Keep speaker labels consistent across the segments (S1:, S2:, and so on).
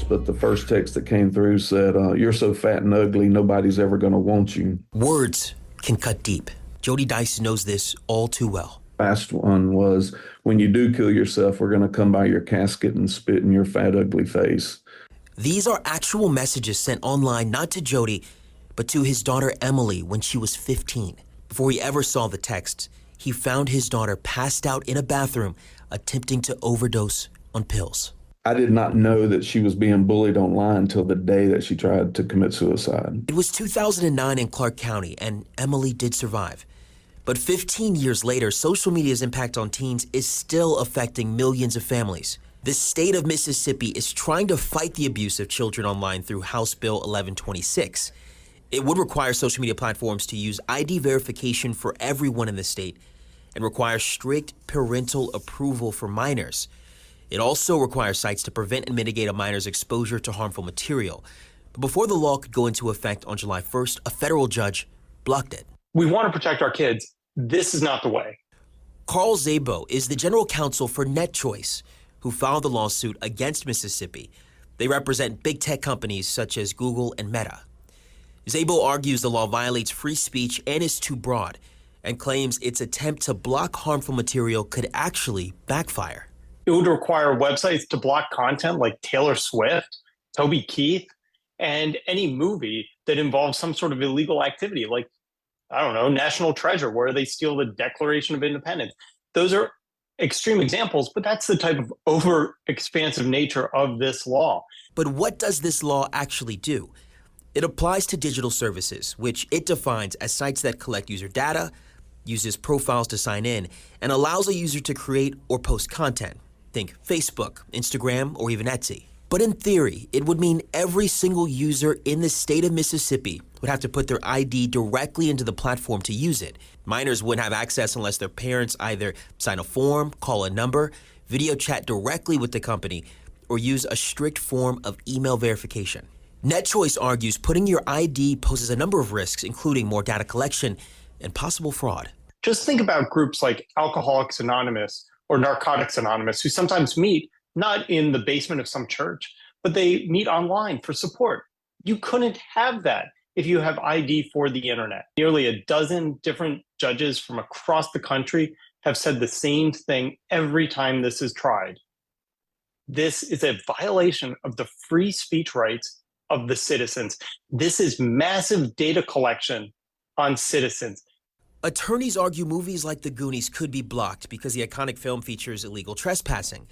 S1: but the first text that came through said, "You're so fat and ugly, nobody's ever going to want you."
S2: Words can cut deep. Jody Dice knows this all too well.
S1: Last one was, "When you do kill yourself, we're going to come by your casket and spit in your fat, ugly face."
S2: These are actual messages sent online, not to Jody, but to his daughter Emily when she was 15. Before he ever saw the texts, he found his daughter passed out in a bathroom, attempting to overdose on pills.
S1: I did not know that she was being bullied online until the day that she tried to commit suicide.
S2: It was 2009 in Clark County, and Emily did survive. But 15 years later, social media's impact on teens is still affecting millions of families. The state of Mississippi is trying to fight the abuse of children online through House Bill 1126. It would require social media platforms to use ID verification for everyone in the state and require strict parental approval for minors. It also requires sites to prevent and mitigate a minor's exposure to harmful material. But before the law could go into effect on July 1st, a federal judge blocked it.
S3: We want to protect our kids. This is not the way.
S2: Carl Szabo is the general counsel for NetChoice, who filed the lawsuit against Mississippi. They represent big tech companies such as Google and Meta. Szabo argues the law violates free speech and is too broad, and claims its attempt to block harmful material could actually backfire.
S3: It would require websites to block content like Taylor Swift, Toby Keith, and any movie that involves some sort of illegal activity like, I don't know, National Treasure, where they steal the Declaration of Independence. Those are extreme examples, but that's the type of over-expansive nature of this law.
S2: But what does this law actually do? It applies to digital services, which it defines as sites that collect user data, uses profiles to sign in, and allows a user to create or post content. Think Facebook, Instagram, or even Etsy. But in theory, it would mean every single user in the state of Mississippi would have to put their ID directly into the platform to use it. Minors wouldn't have access unless their parents either sign a form, call a number, video chat directly with the company, or use a strict form of email verification. NetChoice argues putting your ID poses a number of risks, including more data collection and possible fraud.
S3: Just think about groups like Alcoholics Anonymous or Narcotics Anonymous, who sometimes meet not in the basement of some church, but they meet online for support. You couldn't have that if you have ID for the internet. Nearly a dozen different judges from across the country have said the same thing every time this is tried. This is a violation of the free speech rights of the citizens. This is massive data collection on citizens.
S2: Attorneys argue movies like The Goonies could be blocked because the iconic film features illegal trespassing.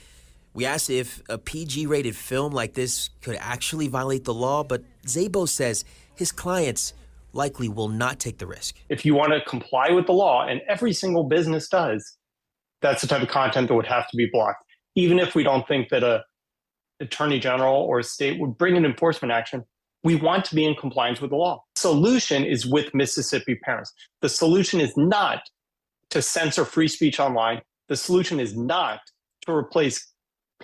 S2: We asked if a PG-rated film like this could actually violate the law, but Szabo says his clients likely will not take the risk.
S3: If you want to comply with the law, and every single business does, that's the type of content that would have to be blocked. Even if we don't think that a attorney general or a state would bring an enforcement action, we want to be in compliance with the law. The solution is with Mississippi parents. The solution is not to censor free speech online. The solution is not to replace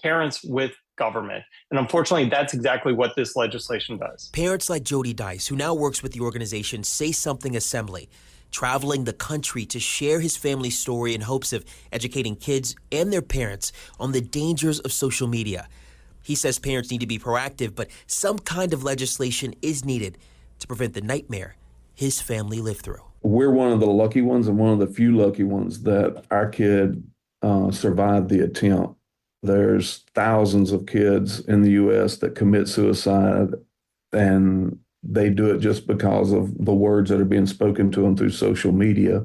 S3: parents with government. And unfortunately, that's exactly what this legislation does.
S2: Parents like Jody Dice, who now works with the organization Say Something Assembly, traveling the country to share his family's story in hopes of educating kids and their parents on the dangers of social media. He says parents need to be proactive, but some kind of legislation is needed to prevent the nightmare his family lived through.
S1: We're one of the lucky ones and one of the few lucky ones that our kid survived the attempt. There's thousands of kids in the U.S. that commit suicide, and they do it just because of the words that are being spoken to them through social media.